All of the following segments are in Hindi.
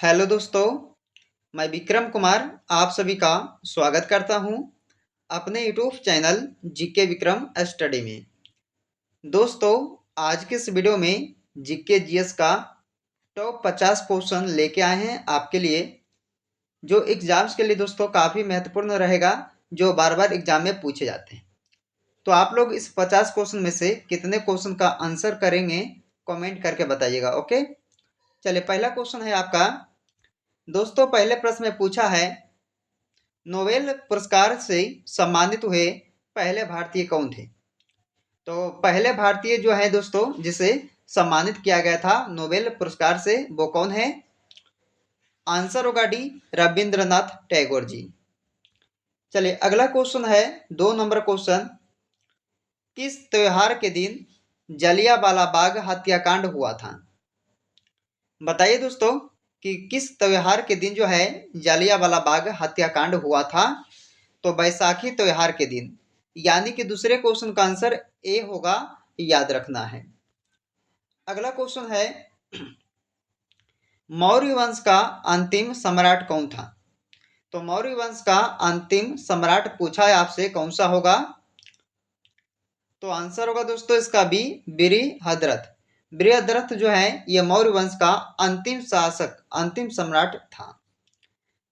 हेलो दोस्तों, मैं विक्रम कुमार आप सभी का स्वागत करता हूं अपने YouTube channel GK Vikram study में। दोस्तों, आज के इस वीडियो में जीके जीएस का टॉप 50 क्वेश्चन लेके आए हैं आपके लिए, जो एग्जाम्स के लिए दोस्तों काफ़ी महत्वपूर्ण रहेगा, जो बार बार एग्जाम में पूछे जाते हैं। तो आप लोग इस 50 क्वेश्चन में से कितने क्वेश्चन का आंसर करेंगे कमेंट करके बताइएगा। ओके, चलिए पहला क्वेश्चन है आपका। दोस्तों, पहले प्रश्न में पूछा है, नोबेल पुरस्कार से सम्मानित हुए पहले भारतीय कौन थे? तो पहले भारतीय जो है दोस्तों जिसे सम्मानित किया गया था नोबेल पुरस्कार से, वो कौन है? आंसर होगा डी, रविंद्रनाथ टैगोर जी। चलिए अगला क्वेश्चन है, 2 नंबर क्वेश्चन। किस त्योहार के दिन जलियांवाला बाग हत्याकांड हुआ था? बताइए दोस्तों कि किस त्योहार के दिन जो है जलियांवाला बाग हत्याकांड हुआ था? तो बैसाखी त्योहार के दिन, यानी कि दूसरे क्वेश्चन का आंसर ए होगा, याद रखना है। अगला क्वेश्चन है, मौर्य वंश का अंतिम सम्राट कौन था? तो मौर्य वंश का अंतिम सम्राट पूछा है आपसे, कौन सा होगा? तो आंसर होगा दोस्तों इसका बी, बृहद्रथ। बृहद्रथ जो है ये मौर्य वंश का अंतिम शासक, अंतिम सम्राट था।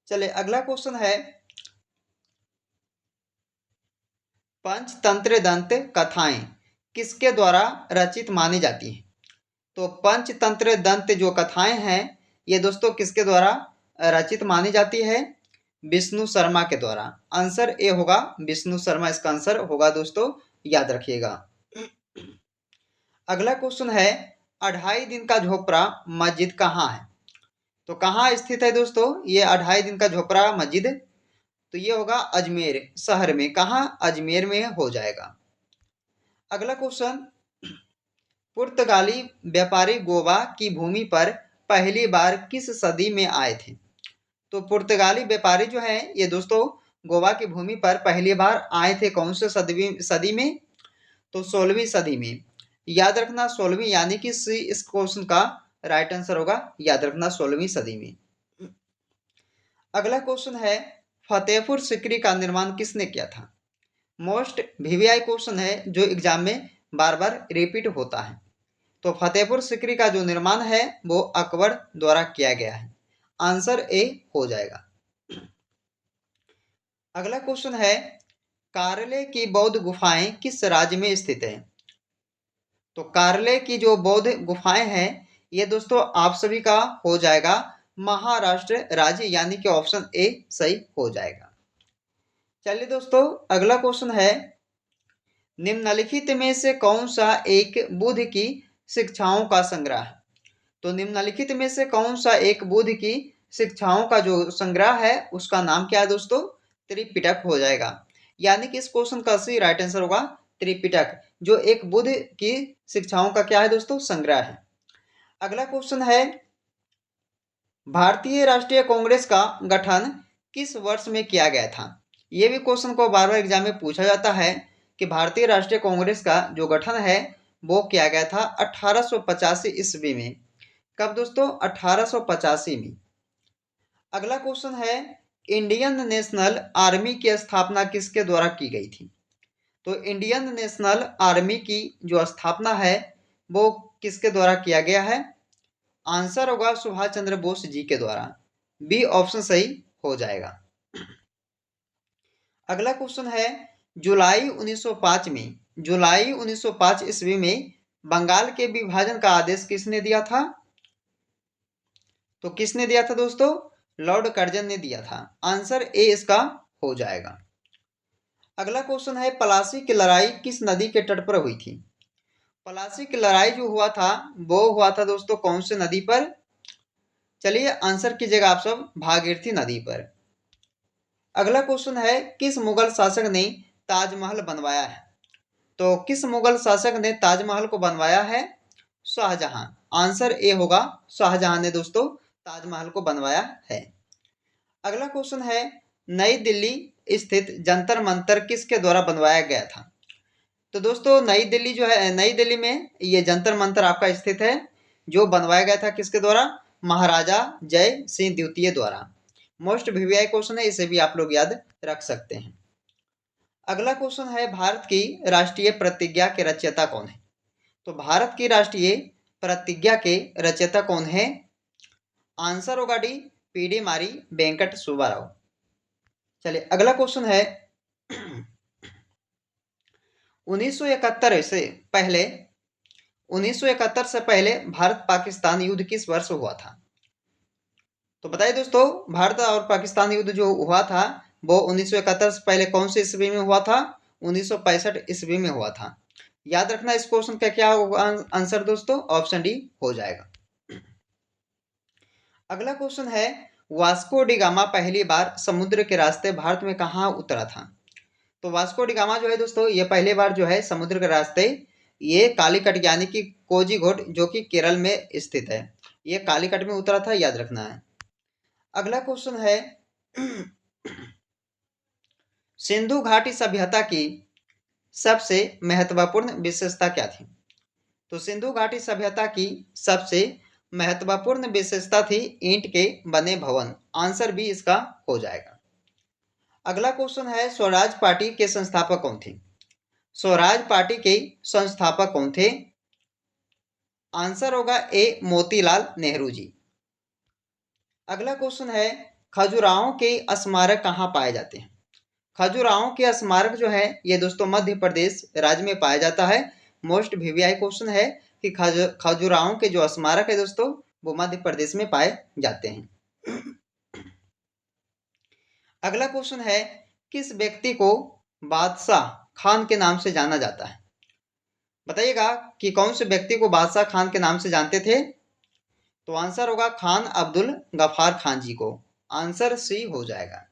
चलिए अगला क्वेश्चन है, पंचतंत्र दंत कथाएं किसके द्वारा रचित मानी जाती हैं? तो पंचतंत्र दंत जो कथाएं हैं ये दोस्तों किसके द्वारा रचित मानी जाती है? विष्णु शर्मा के द्वारा। आंसर ए होगा, विष्णु शर्मा इसका आंसर होगा दोस्तों, याद रखिएगा। अगला क्वेश्चन है, 2.5 दिन का झोपड़ा मस्जिद कहाँ है? तो कहाँ स्थित है दोस्तों ये 2.5 दिन का झोपड़ा मस्जिद? तो ये होगा अजमेर शहर में। कहाँ? अजमेर में हो जाएगा। अगला क्वेश्चन, पुर्तगाली व्यापारी गोवा की भूमि पर पहली बार किस सदी में आए थे? तो पुर्तगाली व्यापारी जो है ये दोस्तों गोवा की भूमि पर पहली बार आए थे कौन से सदी में? तो 16वीं सदी में। याद रखना 16वीं, यानी कि सी इस क्वेश्चन का राइट आंसर होगा, याद रखना 16वीं सदी में। अगला क्वेश्चन है, फतेहपुर सिकरी का निर्माण किसने किया था? मोस्ट वीवीआई क्वेश्चन है जो एग्जाम में बार बार रिपीट होता है। तो फतेहपुर सिकरी का जो निर्माण है वो अकबर द्वारा किया गया है। आंसर ए हो जाएगा। अगला क्वेश्चन है, कार्ले की बौद्ध गुफाएं किस राज्य में स्थित है? तो कार्ले की जो बौद्ध गुफाएं हैं ये दोस्तों आप सभी का हो जाएगा महाराष्ट्र राज्य, यानी कि ऑप्शन ए सही हो जाएगा। चलिए दोस्तों अगला क्वेश्चन है, निम्नलिखित में से कौन सा एक बुद्ध की शिक्षाओं का संग्रह है? तो निम्नलिखित में से कौन सा एक बुद्ध की शिक्षाओं का जो संग्रह है उसका नाम क्या है दोस्तों? त्रिपिटक हो जाएगा। यानी कि इस क्वेश्चन का सही राइट आंसर होगा त्रिपिटक, जो एक बुद्ध की शिक्षाओं का क्या है दोस्तों? संग्रह है। अगला क्वेश्चन है, भारतीय राष्ट्रीय कांग्रेस का गठन किस वर्ष में किया गया था? ये भी क्वेश्चन को बार बार एग्जाम में पूछा जाता है कि भारतीय राष्ट्रीय कांग्रेस का जो गठन है वो किया गया था 1885 ईस्वी में। कब दोस्तों? 1885 में। अगला क्वेश्चन है, इंडियन नेशनल आर्मी की स्थापना किसके द्वारा की गई थी? तो इंडियन नेशनल आर्मी की जो स्थापना है वो किसके द्वारा किया गया है? आंसर होगा सुभाष चंद्र बोस जी के द्वारा। बी ऑप्शन सही हो जाएगा। अगला क्वेश्चन है, जुलाई 1905 में, जुलाई 1905 ईस्वी में बंगाल के विभाजन का आदेश किसने दिया था? तो किसने दिया था दोस्तों? लॉर्ड कर्जन ने दिया था। आंसर ए इसका हो जाएगा। अगला क्वेश्चन है, पलासी की लड़ाई किस नदी के तट पर हुई थी? पलासी की लड़ाई जो हुआ था वो हुआ था दोस्तों कौन से नदी पर? चलिए आंसर कीजिएगा आप सब, भागीरथी नदी पर। अगला क्वेश्चन है, किस मुगल शासक ने ताजमहल बनवाया है? तो किस मुगल शासक ने ताजमहल को बनवाया है? शाहजहां। आंसर ए होगा, शाहजहां ने दोस्तों ताजमहल को बनवाया है। अगला क्वेश्चन है, नई दिल्ली स्थित जंतर मंतर किसके द्वारा बनवाया गया था? तो दोस्तों नई दिल्ली जो है, नई दिल्ली में ये जंतर मंतर आपका स्थित है, जो बनवाया गया था किसके द्वारा? महाराजा जय सिंह द्वितीय द्वारा। मोस्ट वीवीआई क्वेश्चन है, इसे भी आप लोग याद रख सकते हैं। अगला क्वेश्चन है, भारत की राष्ट्रीय प्रतिज्ञा के रचयिता कौन है? तो भारत की राष्ट्रीय प्रतिज्ञा के रचयिता कौन है? आंसर होगा डी, पीडी मारी वेंकट सुब्बाराव। चलिए अगला क्वेश्चन है, 1971 से पहले 1971 से पहले भारत पाकिस्तान युद्ध किस वर्ष हुआ था? तो बताइए दोस्तों, भारत और पाकिस्तान युद्ध जो हुआ था वो 1971 से पहले कौन से ईस्वी में हुआ था? 1965 ईस्वी में हुआ था। याद रखना इस क्वेश्चन का क्या होगा आंसर दोस्तों, ऑप्शन डी हो जाएगा। अगला क्वेश्चन है, वास्को डी गामा पहली बार समुद्र के रास्ते भारत में कहाँ उतरा था? तो वास्को डी गामा जो है दोस्तों, ये पहली बार जो है समुद्र के रास्ते ये कालीकट यानी कि कोझीकोड जो कि केरल में स्थित है, ये कालीकट में उतरा था, याद रखना है। अगला क्वेश्चन है, सिंधु घाटी सभ्यता की सबसे महत्वपूर्ण विशेषता क्या थी? तो सिंधु घाटी सभ्यता की सबसे महत्वपूर्ण विशेषता थी ईंट के बने भवन। आंसर भी इसका हो जाएगा। अगला क्वेश्चन है, स्वराज पार्टी के संस्थापक कौन थे? स्वराज पार्टी के संस्थापक कौन थे? आंसर होगा ए, मोतीलाल नेहरू जी। अगला क्वेश्चन है, खजुराहो के स्मारक कहाँ पाए जाते हैं? खजुराहो के स्मारक जो है ये दोस्तों मध्य प्रदेश राज्य में पाया जाता है। मोस्ट वीवीआई क्वेश्चन है कि खजुराहो के जो स्मारक है दोस्तों वो मध्य प्रदेश में पाए जाते हैं। अगला क्वेश्चन है, किस व्यक्ति को बादशाह खान के नाम से जाना जाता है? बताइएगा कि कौन से व्यक्ति को बादशाह खान के नाम से जानते थे? तो आंसर होगा खान अब्दुल गफ्फार खान जी को। आंसर सी हो जाएगा।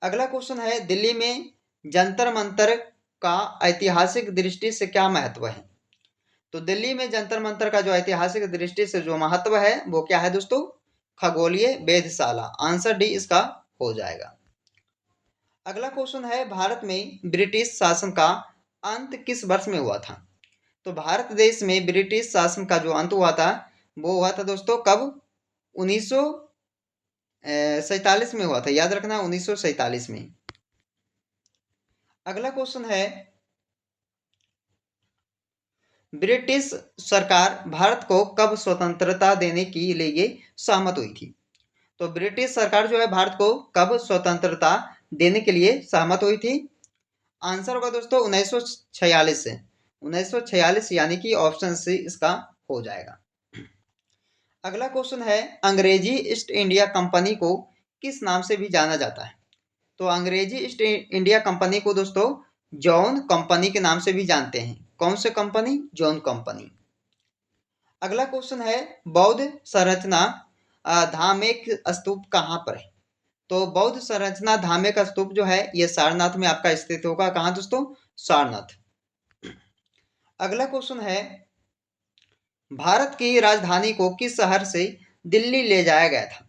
अगला क्वेश्चन है, दिल्ली में जंतर मंतर का ऐतिहासिक दृष्टि से क्या महत्व है? तो दिल्ली में जंतर मंतर का जो ऐतिहासिक दृष्टि से जो महत्व है वो क्या है दोस्तों? खगोलीय वेधशाला। आंसर डी इसका हो जाएगा। अगला क्वेश्चन है, भारत में ब्रिटिश शासन का अंत किस वर्ष में हुआ था? तो भारत देश में ब्रिटिश शासन का जो अंत हुआ था वो हुआ था दोस्तों कब? 1947 में हुआ था, याद रखना 1947 में। अगला क्वेश्चन है, ब्रिटिश सरकार भारत को कब स्वतंत्रता देने के लिए सहमत हुई थी? तो ब्रिटिश सरकार जो है भारत को कब स्वतंत्रता देने के लिए सहमत हुई थी? आंसर होगा दोस्तों 1946 से। 1946 यानी कि ऑप्शन सी इसका हो जाएगा। अगला क्वेश्चन है, अंग्रेजी ईस्ट इंडिया कंपनी को किस नाम से भी जाना जाता है? तो अंग्रेजी ईस्ट इंडिया कंपनी को दोस्तों जॉन कंपनी के नाम से भी जानते हैं। कौन से कंपनी? John company. अगला क्वेश्चन है, बौद्ध संरचना धामेक स्तूप कहाँ पर है? तो बौद्ध संरचना धामेक स्तूप जो है ये सारनाथ में आपका स्थित होगा। कहाँ दोस्तों? सारनाथ। अगला क्वेश्चन है, भारत की राजधानी को किस शहर से दिल्ली ले जाया गया था?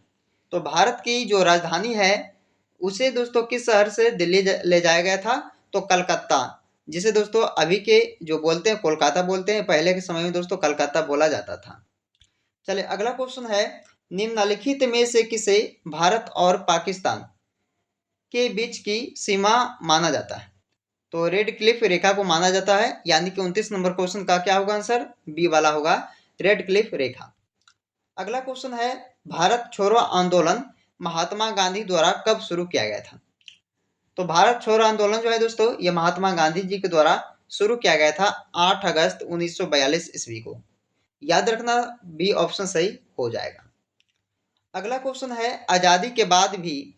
तो भारत की जो राजधानी है उसे दोस्तों किस शहर से दिल्ली ले जाया गया था? तो कलकत्ता, जिसे दोस्तों अभी के जो बोलते हैं कोलकाता बोलते हैं, पहले के समय में दोस्तों कलकत्ता बोला जाता था। चलिए अगला क्वेश्चन है, निम्नलिखित में से किसे भारत और पाकिस्तान के बीच की सीमा माना जाता है? तो रेड क्लिफ रेखा को माना जाता है, यानी कि 29 नंबर क्वेश्चन का क्या होगा आंसर? बी वाला होगा, रेड क्लिफ रेखा। अगला क्वेश्चन है, भारत छोड़ो आंदोलन महात्मा गांधी द्वारा कब शुरू किया गया था? तो भारत छोड़ो आंदोलन जो है दोस्तों ये महात्मा गांधी जी के द्वारा शुरू किया गया था 8 अगस्त 1942 ईस्वी को। याद रखना बी ऑप्शन सही हो जाएगा। अगला क्वेश्चन है, आजादी के बाद भी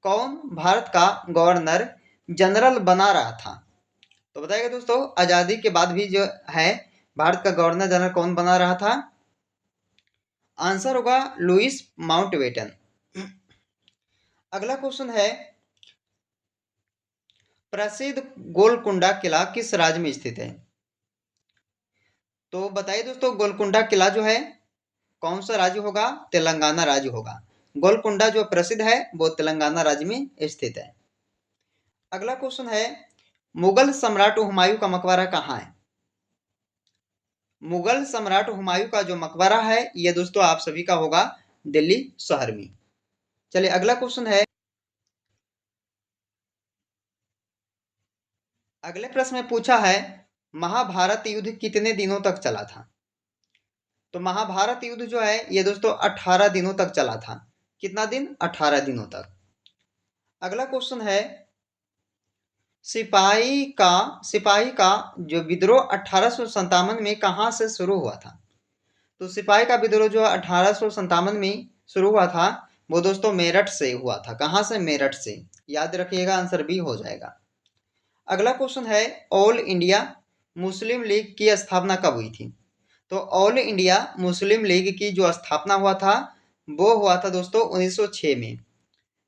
कौन भारत का गवर्नर जनरल बना रहा था? तो बताइएगा दोस्तों, आजादी के बाद भी जो है भारत का गवर्नर जनरल कौन बना रहा था? आंसर होगा लुइस माउंटबेटन। अगला क्वेश्चन है, प्रसिद्ध गोलकुंडा किला किस राज्य में स्थित है? तो बताइए दोस्तों, गोलकुंडा किला जो है कौन सा राज्य होगा? तेलंगाना राज्य होगा। गोलकुंडा जो प्रसिद्ध है वो तेलंगाना राज्य में स्थित है। अगला क्वेश्चन है, मुगल सम्राट हुमायूं का मकबरा कहाँ है? मुगल सम्राट हुमायूं का जो मकबरा है ये दोस्तों आप सभी का होगा दिल्ली शहर में। चलिए अगला क्वेश्चन है, अगले प्रश्न में पूछा है महाभारत युद्ध कितने दिनों तक चला था। तो महाभारत युद्ध जो है ये दोस्तों 18 दिनों तक चला था। कितना दिन? 18 दिनों तक। अगला क्वेश्चन है, सिपाही का जो विद्रोह 1857 में कहाँ से शुरू हुआ था। तो सिपाही का विद्रोह जो 1857 में शुरू हुआ था वो दोस्तों मेरठ से हुआ था। कहाँ से? मेरठ से। याद रखिएगा, आंसर बी हो जाएगा। अगला क्वेश्चन है, ऑल इंडिया मुस्लिम लीग की स्थापना कब हुई थी। तो ऑल इंडिया मुस्लिम लीग की जो स्थापना हुआ था वो हुआ था दोस्तों 1906 में।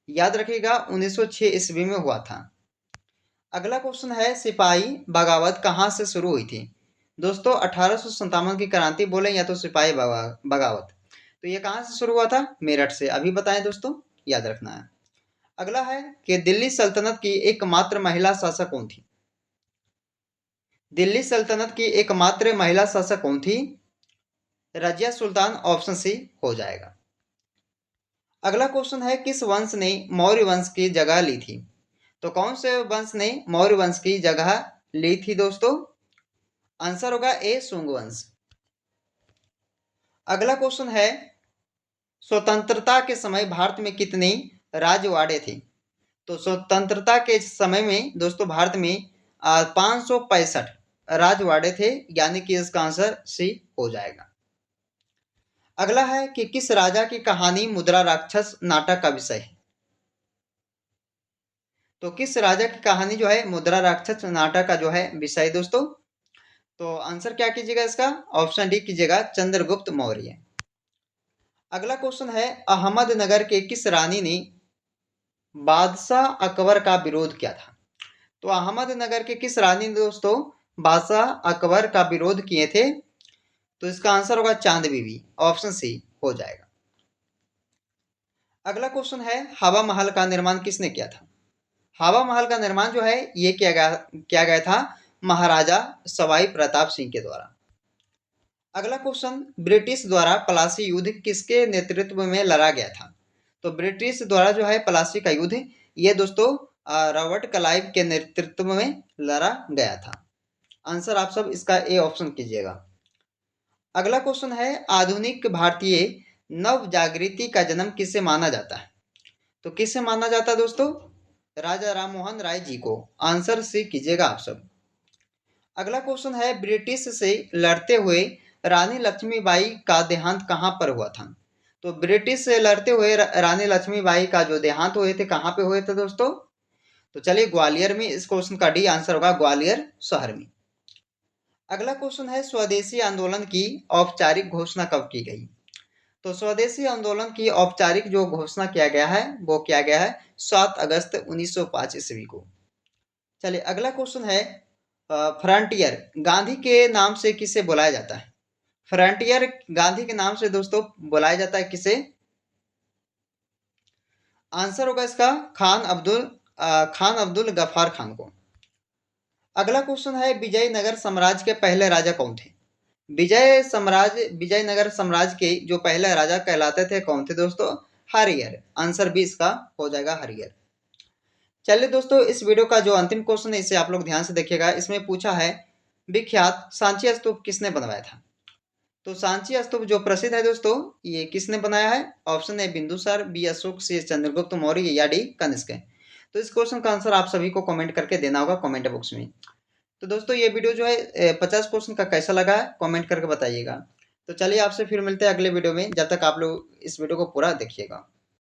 याद रखिएगा 1906 ईस्वी में हुआ था। अगला क्वेश्चन है, सिपाही बगावत कहाँ से शुरू हुई थी। दोस्तों 1857 की क्रांति बोले या तो सिपाही बगावत, तो ये कहाँ से शुरू हुआ था? मेरठ से। अभी बताएं दोस्तों, याद रखना है। अगला है कि दिल्ली सल्तनत की एकमात्र महिला शासक कौन थी। दिल्ली सल्तनत की एकमात्र महिला शासक कौन थी? रजिया सुल्तान, ऑप्शन सी हो जाएगा। अगला क्वेश्चन है, किस वंश ने मौर्य वंश की जगह ली थी। तो कौन से वंश ने मौर्य वंश की जगह ली थी दोस्तों? आंसर होगा ए, सुंग वंश। अगला क्वेश्चन है, स्वतंत्रता के समय भारत में कितने राजवाड़े थे। तो स्वतंत्रता के समय में दोस्तों भारत में 565 राजवाड़े थे, यानी कि इसका आंसर सी हो जाएगा। अगला है कि किस राजा की कहानी मुद्रा राक्षस नाटक का विषय है। तो किस राजा की कहानी जो है मुद्रा राक्षस नाटक का जो है विषय दोस्तों। तो आंसर क्या कीजिएगा इसका? ऑप्शन डी कीजिएगा, चंद्रगुप्त मौर्य। अगला क्वेश्चन है, अहमदनगर के किस रानी ने बादशाह अकबर का विरोध किया था। तो अहमदनगर के किस रानी ने दोस्तों बादशाह अकबर का विरोध किए थे। तो इसका आंसर होगा चांद बीबी, ऑप्शन सी हो जाएगा। अगला क्वेश्चन है, हवा महल का निर्माण किसने किया था। हवा महल का निर्माण जो है ये किया गया था महाराजा सवाई प्रताप सिंह के द्वारा। अगला क्वेश्चन, ब्रिटिश द्वारा प्लासी युद्ध किसके नेतृत्व में लड़ा गया था। तो ब्रिटिश द्वारा जो है प्लासी का युद्ध ये दोस्तों रॉबर्ट क्लाइव के नेतृत्व में लड़ा गया था। आंसर आप सब इसका ए ऑप्शन कीजिएगा। अगला क्वेश्चन है, आधुनिक भारतीय नव जागृति का जन्म किससे माना जाता है। तो किससे माना जाता है दोस्तों? राजा राममोहन राय जी को। आंसर सी कीजिएगा आप सब। अगला क्वेश्चन है, ब्रिटिश से लड़ते हुए रानी लक्ष्मीबाई का देहांत कहाँ पर हुआ था। तो ब्रिटिश से लड़ते हुए रानी लक्ष्मीबाई का जो देहांत हुए थे कहाँ पे हुए थे दोस्तों। तो चलिए ग्वालियर में। इस क्वेश्चन का डी आंसर होगा ग्वालियर शहर में। अगला क्वेश्चन है, स्वदेशी आंदोलन की औपचारिक घोषणा कब की गई। तो स्वदेशी आंदोलन की औपचारिक जो घोषणा किया गया है वो किया गया है 7 अगस्त 1905 ईस्वी को। चलिए अगला क्वेश्चन है, फ्रंटियर गांधी के नाम से किसे बुलाया जाता है। फ्रंटियर गांधी के नाम से दोस्तों बुलाया जाता है किसे। आंसर होगा इसका खान अब्दुल गफ्फार खान को। अगला क्वेश्चन है, विजयनगर साम्राज्य के पहले राजा कौन थे। विजयनगर साम्राज्य के जो पहले राजा कहलाते थे कौन थे दोस्तों। हरियर। आंसर बी इसका हो जाएगा हरियर। चलिए दोस्तों, इस वीडियो का जो अंतिम क्वेश्चन है इसे आप लोग ध्यान से देखिएगा। इसमें पूछा है, विख्यात सांची स्तूप किसने बनवाया था। तो सांची स्तूप जो प्रसिद्ध है दोस्तों ये किसने बनाया है। Option A Bindusara, B Ashoka, C Chandragupta Maurya या डी कनिष्क। तो इस क्वेश्चन का आंसर आप सभी को कमेंट करके देना होगा कमेंट बॉक्स में। तो दोस्तों ये वीडियो जो है 50 क्वेश्चन का कैसा लगा है कमेंट करके बताइएगा। तो चलिए आपसे फिर मिलते हैं अगले वीडियो में। जब तक आप लोग इस वीडियो को पूरा देखिएगा।